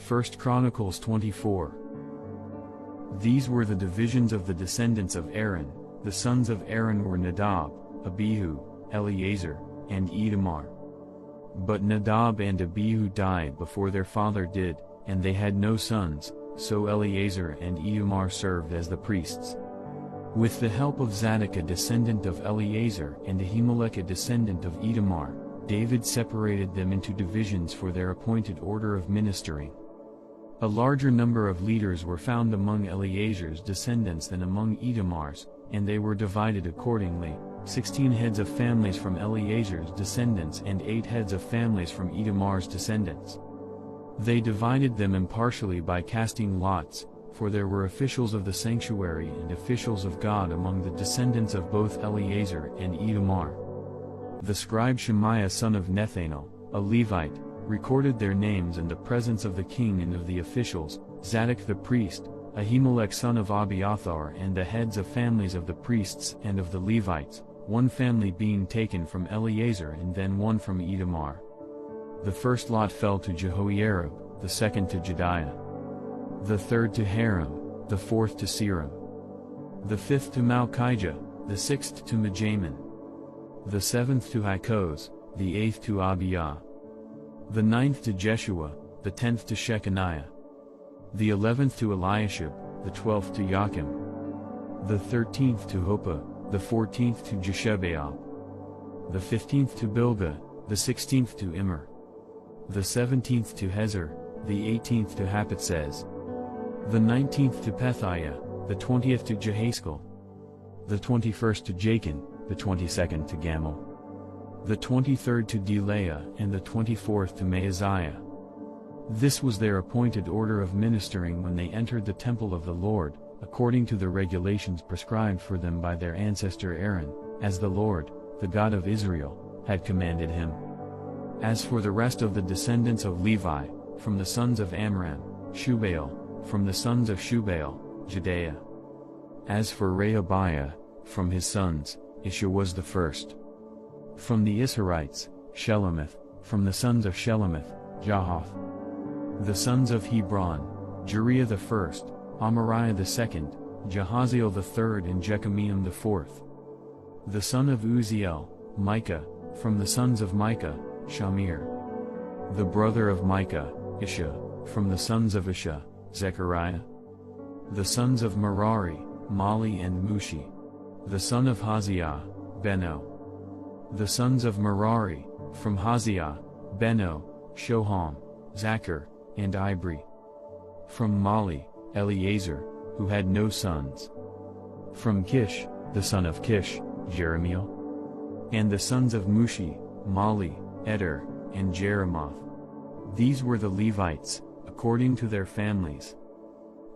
1 Chronicles 24. These were the divisions of the descendants of Aaron. The sons of Aaron were Nadab, Abihu, Eleazar, and Itamar. But Nadab and Abihu died before their father did, and they had no sons, so Eleazar and Itamar served as the priests. With the help of Zadok, a descendant of Eleazar, and Ahimelech, a descendant of Itamar, David separated them into divisions for their appointed order of ministering. A larger number of leaders were found among Eleazar's descendants than among Itamar's, and they were divided accordingly: 16 heads of families from Eleazar's descendants and 8 heads of families from Itamar's descendants. They divided them impartially by casting lots, for there were officials of the sanctuary and officials of God among the descendants of both Eleazar and Itamar. The scribe Shemaiah son of Nethanel, a Levite, recorded their names in the presence of the king and of the officials, Zadok the priest, Ahimelech son of Abiathar, and the heads of families of the priests and of the Levites, one family being taken from Eleazar and then one from Itamar. The first lot fell to Jehoiarib, the second to Jediah, the third to Haram, the fourth to Seram, the fifth to Malchijah, the sixth to Mijamin, the seventh to Hakkoz, the eighth to Abiyah, the ninth to Jeshua, the 10th to Shechaniah, the 11th to Eliashib, the 12th to Joachim, the 13th to Hopa, the 14th to Jeshebeab, the 15th to Bilgah, the 16th to Immer, the 17th to Hezer, the 18th to Hapitzez, the 19th to Pethiah, the 20th to Jehaskell, the 21st to Jachin, the 22nd to Gamul, the 23rd to Delaiah, and the 24th to Maaziah. This was their appointed order of ministering when they entered the temple of the Lord, according to the regulations prescribed for them by their ancestor Aaron, as the Lord, the God of Israel, had commanded him. As for the rest of the descendants of Levi, from the sons of Amram, Shubael; from the sons of Shubael, Jedaiah. As for Rehabiah, from his sons, Isha was the first. From the Israelites, Shelomith; from the sons of Shelomith, Jahath. The sons of Hebron, Jeriah the first, Amariah the second, Jahaziel the third, and Jekameam the fourth. The son of Uzziel, Micah; from the sons of Micah, Shamir. The brother of Micah, Isha; from the sons of Isha, Zechariah. The sons of Merari, Mali and Mushi. The son of Haziah, Beno. The sons of Merari, from Haziah, Beno, Shoham, Zachar, and Ibri. From Mali, Eleazar, who had no sons. From Kish, the son of Kish, Jeremiel. And the sons of Mushi, Mali, Eder, and Jeremoth. These were the Levites, according to their families.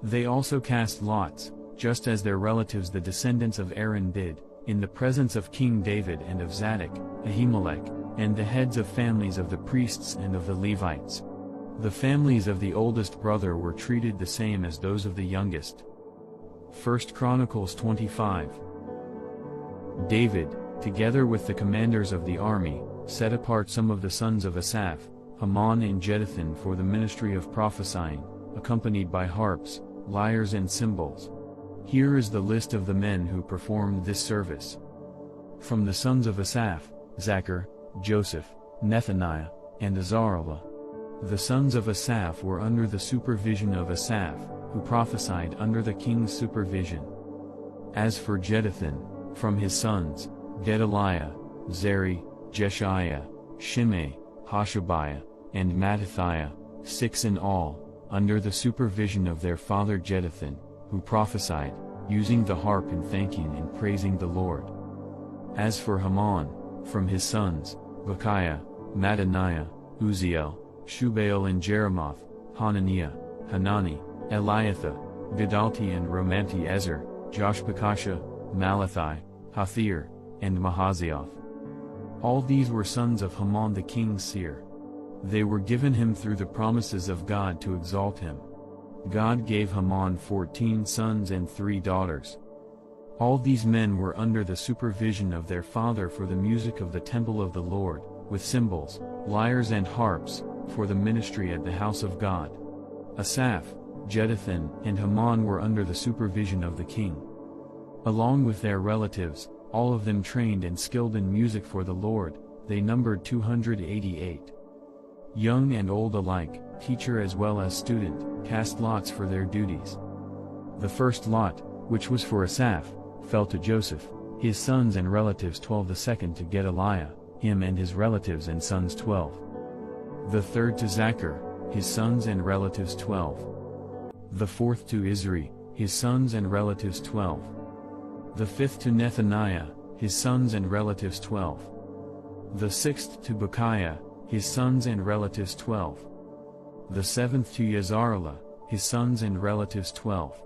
They also cast lots, just as their relatives the descendants of Aaron did, in the presence of King David and of Zadok, Ahimelech, and the heads of families of the priests and of the Levites. The families of the oldest brother were treated the same as those of the youngest. 1 Chronicles 25. David, together with the commanders of the army, set apart some of the sons of Asaph, Haman and Jeduthun, for the ministry of prophesying, accompanied by harps, lyres and cymbals. Here is the list of the men who performed this service. From the sons of Asaph, Zachar, Joseph, Nethaniah, and Azarellah. The sons of Asaph were under the supervision of Asaph, who prophesied under the king's supervision. As for Jeduthun, from his sons, Gedaliah, Zeri, Jeshiah, Shimei, Hashabiah, and Mattithiah, 6 in all, under the supervision of their father Jeduthun, who prophesied, using the harp in thanking and praising the Lord. As for Haman, from his sons, Bechiah, Mattaniah, Uzziel, Shubael and Jeremoth, Hananiah, Hanani, Eliathah, Gedalti and Romanti-Ezer, Joshbekasha, Malathi, Hathir, and Mahazioth. All these were sons of Haman the king's seer. They were given him through the promises of God to exalt him. God gave Haman 14 sons and 3 daughters. All these men were under the supervision of their father for the music of the temple of the Lord, with cymbals, lyres and harps, for the ministry at the house of God. Asaph, Jeduthun, and Heman were under the supervision of the king. Along with their relatives, all of them trained and skilled in music for the Lord, they numbered 288. Young and old alike, teacher as well as student, cast lots for their duties. The first lot, which was for Asaph, fell to Joseph, his sons and relatives 12. The second to Gedaliah, him and his relatives and sons 12. The third to Zachar, his sons and relatives 12. The fourth to Isri, his sons and relatives 12. The fifth to Nethaniah, his sons and relatives 12. The sixth to Bechiah, his sons and relatives 12. The seventh to Yazarela, his sons and relatives 12.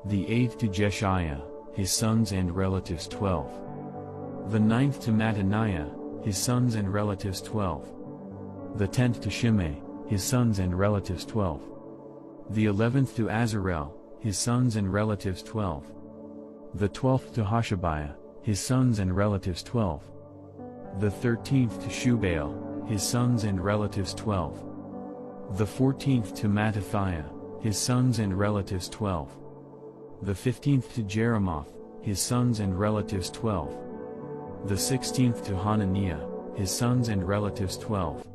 The eighth to Jeshiah, his sons and relatives 12. The ninth to Mattaniah, his sons and relatives 12. The 10th to Shimei, his sons and relatives 12. The 11th to Azarel, his sons and relatives 12. The 12th to Hashabiah, his sons and relatives 12. The 13th to Shubael, his sons and relatives 12. The 14th to Mattathiah, his sons and relatives 12. The 15th to Jeremoth, his sons and relatives 12. The 16th to Hananiah, his sons and relatives 12.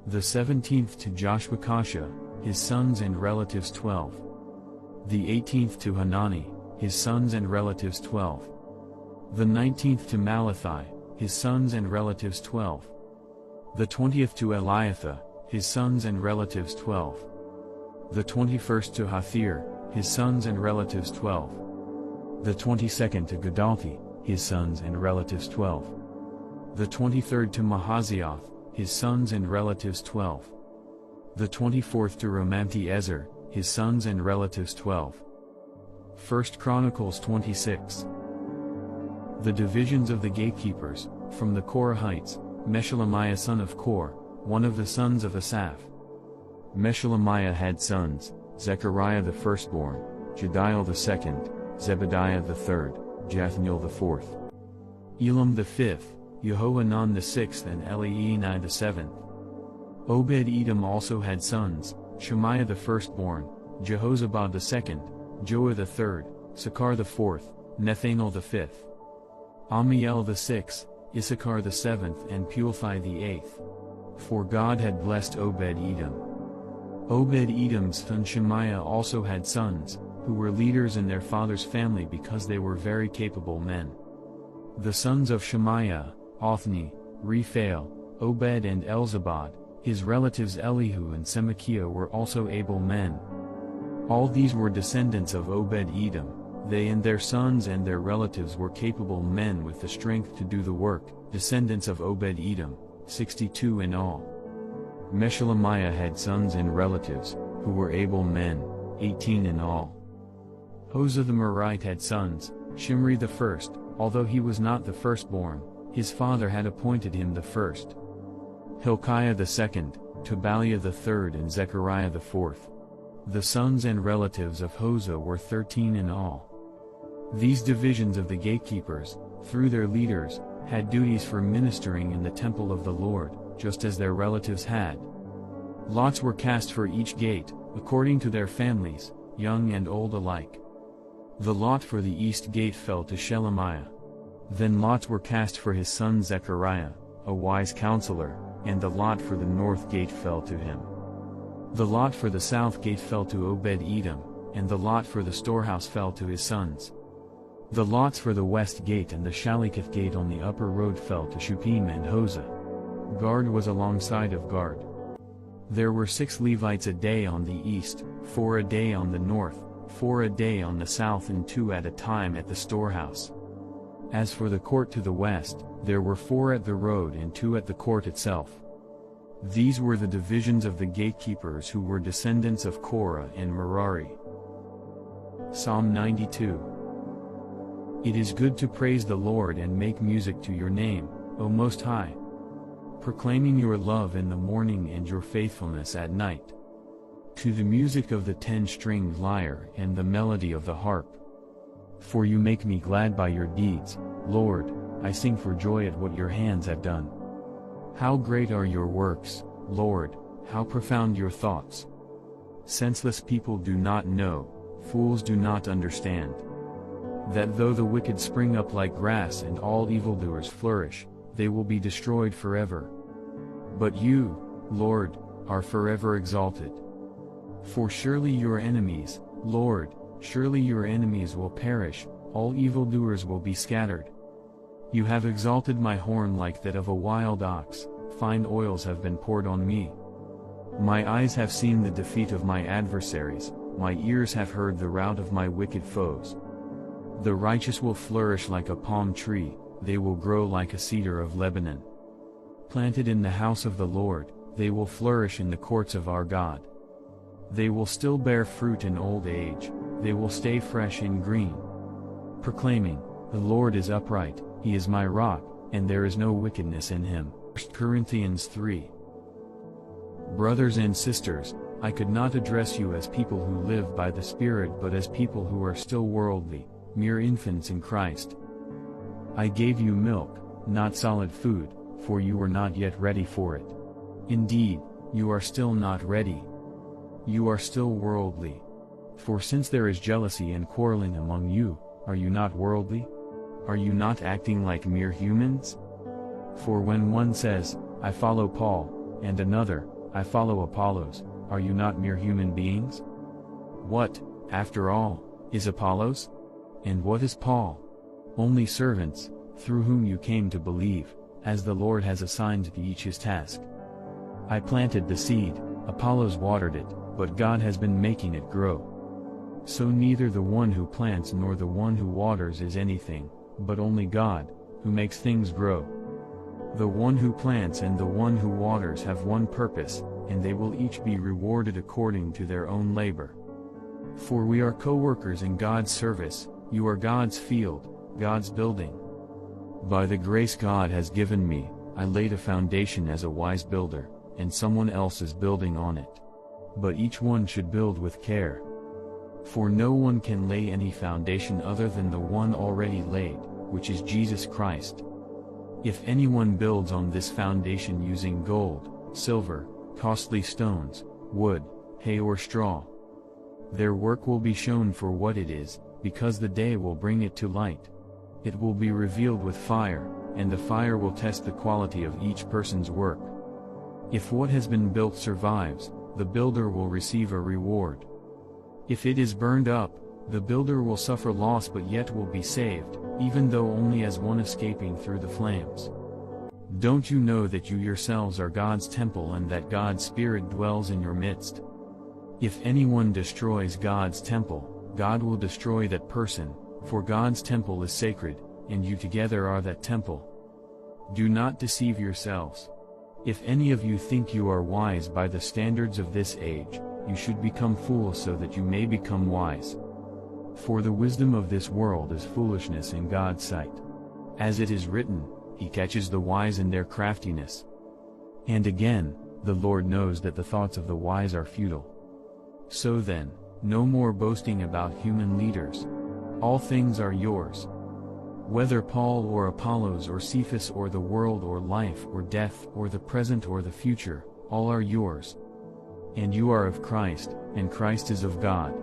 The 17th to Joshbekashah, his sons and relatives 12. The 18th to Hanani, his sons and relatives 12. The 19th to Malachi, his sons and relatives 12. The 20th to Eliathah, his sons and relatives 12. The 21st to Hathir, his sons and relatives 12. The 22nd to Gedalti, his sons and relatives 12. The 23rd to Mahazioth, his sons and relatives 12. The 24th to Romamti-Ezer, his sons and relatives 12. 1 Chronicles 26. The divisions of the gatekeepers, from the Korahites, Meshelemiah son of Kor, one of the sons of Asaph. Meshelemiah had sons, Zechariah the firstborn, Jediel the second, Zebediah the third, Jathniel the fourth, Elam the fifth, Jehohanan the sixth and Elienai the seventh. Obed-Edom also had sons, Shemaiah the firstborn, Jehozabad the second, Joah the third, Sakar the fourth, Nethanel the fifth, Amiel the sixth, Issachar the seventh and Pulthai the eighth. For God had blessed Obed-Edom. Obed-Edom's son Shemaiah also had sons, who were leaders in their father's family because they were very capable men. The sons of Shemaiah, Othni, Rephael, Obed and Elzabad, his relatives Elihu and Semachiah were also able men. All these were descendants of Obed-Edom, they and their sons and their relatives were capable men with the strength to do the work, descendants of Obed-Edom, 62 in all. Meshelemiah had sons and relatives, who were able men, 18 in all. Hosea the Merite had sons, Shimri the first, although he was not the firstborn, his father had appointed him the first. Hilkiah the second, Tobaliah the third and Zechariah the fourth. The sons and relatives of Hosea were 13 in all. These divisions of the gatekeepers, through their leaders, had duties for ministering in the temple of the Lord, just as their relatives had. Lots were cast for each gate, according to their families, young and old alike. The lot for the east gate fell to Shelemiah. Then lots were cast for his son Zechariah, a wise counselor, and the lot for the north gate fell to him. The lot for the south gate fell to Obed-Edom, and the lot for the storehouse fell to his sons. The lots for the west gate and the Shaliketh gate on the upper road fell to Shuppim and Hosea. Guard was alongside of guard. There were 6 Levites a day on the east, 4 a day on the north, 4 a day on the south and 2 at a time at the storehouse. As for the court to the west, there were 4 at the road and 2 at the court itself. These were the divisions of the gatekeepers who were descendants of Korah and Merari. Psalm 92. It is good to praise the Lord and make music to your name, O Most High, proclaiming your love in the morning and your faithfulness at night. To the music of the 10-stringed lyre and the melody of the harp. For you make me glad by your deeds, Lord, I sing for joy at what your hands have done. How great are your works, Lord, how profound your thoughts. Senseless people do not know, fools do not understand. That though the wicked spring up like grass and all evildoers flourish, they will be destroyed forever. But you, Lord, are forever exalted. For surely your enemies, Lord, surely your enemies will perish, all evildoers will be scattered. You have exalted my horn like that of a wild ox, fine oils have been poured on me. My eyes have seen the defeat of my adversaries, my ears have heard the rout of my wicked foes. The righteous will flourish like a palm tree, they will grow like a cedar of Lebanon. Planted in the house of the Lord, they will flourish in the courts of our God. They will still bear fruit in old age, they will stay fresh and green. Proclaiming, the Lord is upright, he is my rock, and there is no wickedness in him. 1 Corinthians 3. Brothers and sisters, I could not address you as people who live by the Spirit but as people who are still worldly, mere infants in Christ. I gave you milk, not solid food, for you were not yet ready for it. Indeed, you are still not ready. You are still worldly. For since there is jealousy and quarreling among you, are you not worldly? Are you not acting like mere humans? For when one says, I follow Paul, and another, I follow Apollos, are you not mere human beings? What, after all, is Apollos? And what is Paul? Only servants, through whom you came to believe, as the Lord has assigned to each his task. I planted the seed, Apollos watered it, but God has been making it grow. So neither the one who plants nor the one who waters is anything, but only God, who makes things grow. The one who plants and the one who waters have one purpose, and they will each be rewarded according to their own labor. For we are co-workers in God's service, you are God's field, God's building. By the grace God has given me, I laid a foundation as a wise builder, and someone else is building on it. But each one should build with care. For no one can lay any foundation other than the one already laid, which is Jesus Christ. If anyone builds on this foundation using gold, silver, costly stones, wood, hay or straw, their work will be shown for what it is, because the day will bring it to light. It will be revealed with fire, and the fire will test the quality of each person's work. If what has been built survives, the builder will receive a reward. If it is burned up, the builder will suffer loss but yet will be saved, even though only as one escaping through the flames. Don't you know that you yourselves are God's temple and that God's Spirit dwells in your midst? If anyone destroys God's temple, God will destroy that person, for God's temple is sacred, and you together are that temple. Do not deceive yourselves. If any of you think you are wise by the standards of this age, you should become fools so that you may become wise. For the wisdom of this world is foolishness in God's sight. As it is written, He catches the wise in their craftiness. And again, the Lord knows that the thoughts of the wise are futile. So then, no more boasting about human leaders. All things are yours. Whether Paul or Apollos or Cephas or the world or life or death or the present or the future, all are yours. And you are of Christ, and Christ is of God.